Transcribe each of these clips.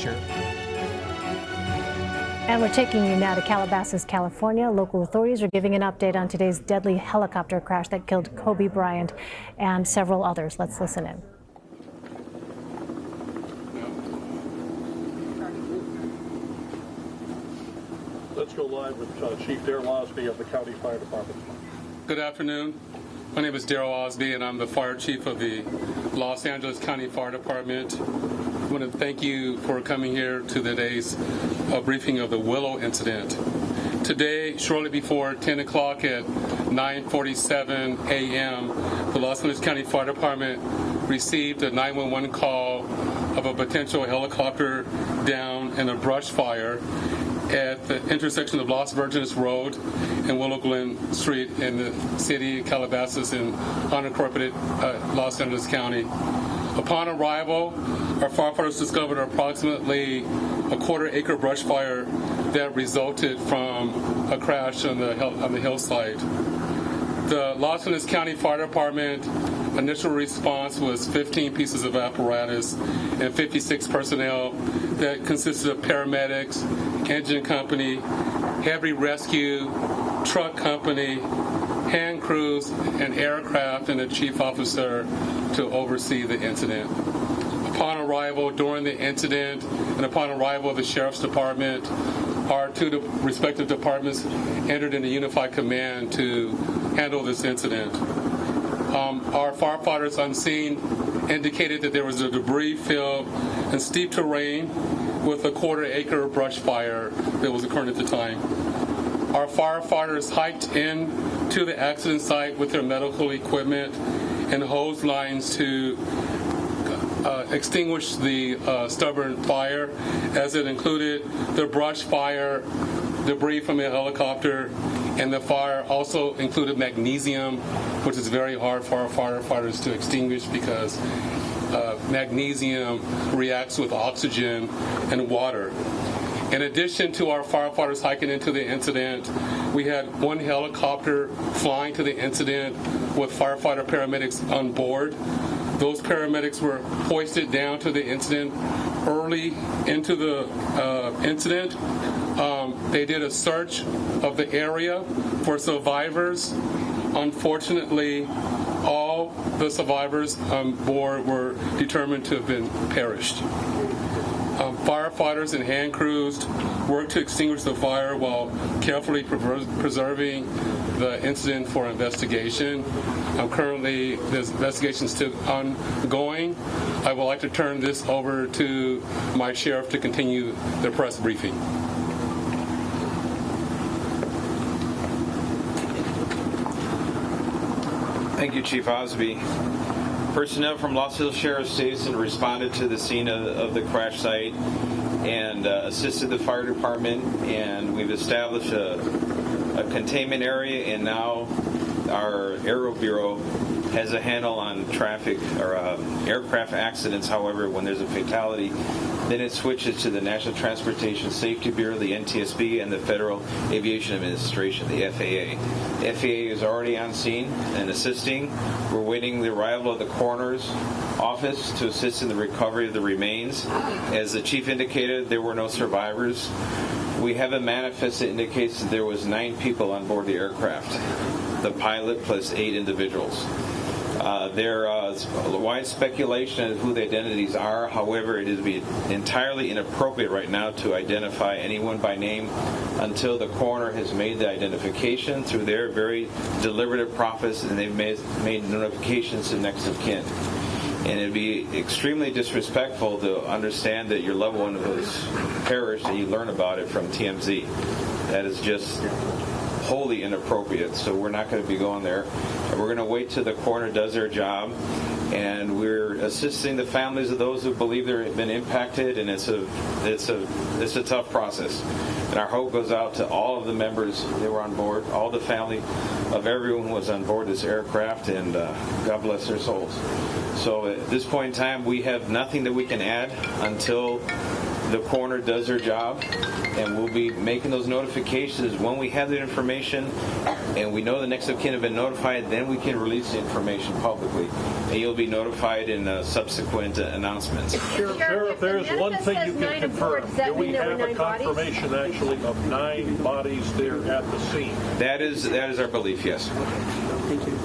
year. And we're taking you now to Calabasas, California. Local authorities are giving an update on today's deadly helicopter crash that killed Kobe Bryant and several others. Let's listen in. Let's go live with Chief Darrell Osby of the County Fire Department. Good afternoon. My name is Darrell Osby, and I'm the Fire Chief of the Los Angeles County Fire Department. I want to thank you for coming here to today's briefing of the Willow incident. Today, shortly before 10 o'clock at 9:47 a.m., the Los Angeles County Fire Department received a 911 call of a potential helicopter down in a brush fire at the intersection of Los Virgenes Road and Willow Glen Street in the city of Calabasas in unincorporated Los Angeles County. Upon arrival, our firefighters discovered approximately a quarter-acre brush fire that resulted from a crash on the hillside. The Los Angeles County Fire Department initial response was 15 pieces of apparatus and 56 personnel that consisted of paramedics, engine company, heavy rescue, truck company, hand crews, and aircraft, and a chief officer to oversee the incident. Upon arrival, during the incident, and upon arrival of the Sheriff's Department, our two respective departments entered into unified command to handle this incident. Our firefighters on scene indicated that there was a debris field and steep terrain with a quarter-acre brush fire that was occurring at the time. Our firefighters hiked in to the accident site with their medical equipment and hose lines to extinguish the stubborn fire, as it included the brush fire, debris from a helicopter, and the fire also included magnesium, which is very hard for our firefighters to extinguish because magnesium reacts with oxygen and water. In addition to our firefighters hiking into the incident, we had one helicopter flying to the incident with firefighter paramedics on board. Those paramedics were hoisted down to the incident early into the incident. They did a search of the area for survivors. Unfortunately, all the survivors on board were determined to have been perished. Firefighters and hand crews worked to extinguish the fire while carefully preserving the incident for investigation. Currently, this investigation is still ongoing. I would like to turn this over to my sheriff to continue the press briefing. Thank you, Chief Osby. Personnel from Los Angeles Sheriff's Station responded to the scene of the crash site and assisted the fire department, and we've established a containment area, and now our Aero Bureau has a handle on traffic or aircraft accidents. However, when there's a fatality, then it switches to the National Transportation Safety Bureau, the NTSB, and the Federal Aviation Administration, the FAA. The FAA is already on scene and assisting. We're waiting the arrival of the coroner's office to assist in the recovery of the remains. As the chief indicated, there were no survivors. We have a manifest that indicates that there was 9 people on board the aircraft, the pilot plus 8 individuals. There is wide speculation of who the identities are. However, it is entirely inappropriate right now to identify anyone by name until the coroner has made the identification through their very deliberative process, and they've made notifications to next of kin. And it'd be extremely disrespectful to understand that your loved one was perished and you learn about it from TMZ. That is just wholly inappropriate, so we're not going to be going there. And we're going to wait till the coroner does their job, and we're assisting the families of those who believe they've been impacted, and it's a tough process. And our hope goes out to all of the members that were on board, all the family of everyone who was on board this aircraft, and God bless their souls. So at this point in time, we have nothing that we can add until the coroner does their job, and we'll be making those notifications when we have the information and we know the next of kin have been notified. Then we can release the information publicly, and you'll be notified in subsequent announcements. Sheriff, there's one thing you can confirm. Do we have a confirmation actually of 9 bodies there at the scene? That is our belief, yes. Thank you.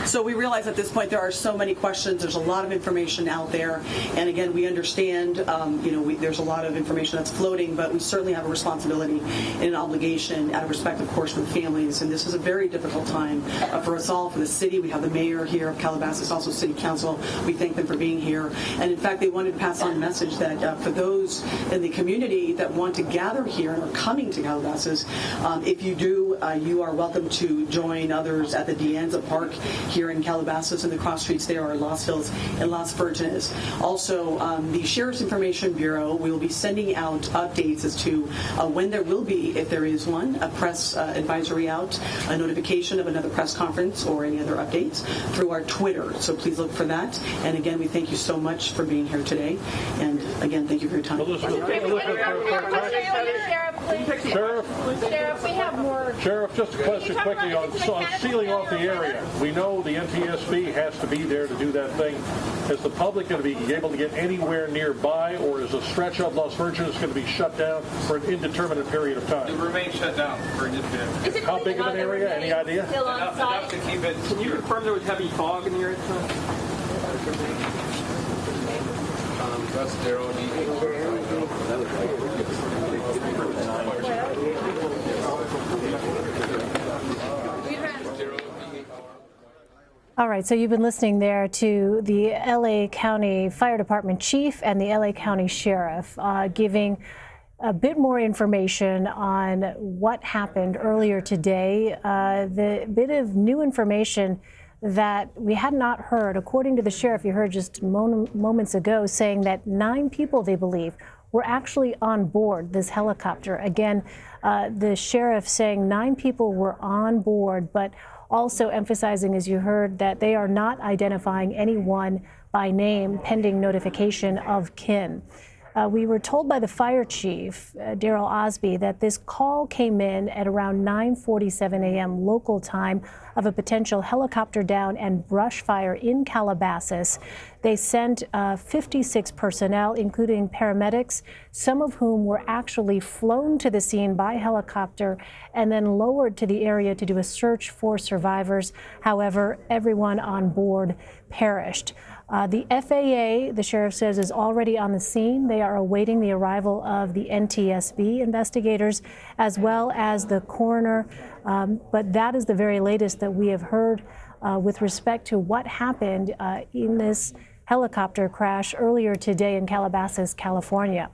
So we realize at this point there are so many questions. There's a lot of information out there, and again, we understand. There's a lot of information that's floating, but we certainly have a responsibility and an obligation, out of respect, of course, for the families. And this is a very difficult time for us all, for the city. We have the mayor here of Calabasas, also City Council. We thank them for being here, and in fact, they wanted to pass on a message that for those in the community that want to gather here and are coming to Calabasas, if you do, you are welcome to join others at the Dianza Park here in Calabasas, and the cross streets there are Los Hills and Las Virgenes. Also, the Sheriff's Information Bureau will be sending out updates as to when there will be, if there is one, a press advisory out, a notification of another press conference or any other updates through our Twitter. So please look for that. And again, we thank you so much for being here today. And again, thank you for your time. Sheriff, we have more. Sheriff, just a question quickly on sealing off the area. We know the NTSB has to be there to do that thing. Is the public going to be able to get anywhere nearby, or is a stretch of Las Virgenes going to be shut down for an indeterminate period of time? It will remain shut down for an indeterminate. How big of an area? Any idea? Still on site? Enough to keep it. Can you confirm there was heavy fog in the area? That's Daryl. All right, so you've been listening there to the LA County Fire Department Chief and the LA County Sheriff giving a bit more information on what happened earlier today. The bit of new information that we had not heard, according to the sheriff, you heard just moments ago, saying that 9 people, they believe, were actually on board this helicopter. Again, the sheriff saying 9 people were on board, but also emphasizing, as you heard, that they are not identifying anyone by name pending notification of kin. We were told by the fire chief, Daryl Osby, that this call came in at around 9:47 a.m. local time of a potential helicopter down and brush fire in Calabasas. They sent 56 personnel, including paramedics, some of whom were actually flown to the scene by helicopter and then lowered to the area to do a search for survivors. However, everyone on board perished. The FAA, the sheriff says, is already on the scene. They are awaiting the arrival of the NTSB investigators as well as the coroner. But that is the very latest that we have heard with respect to what happened in this helicopter crash earlier today in Calabasas, California.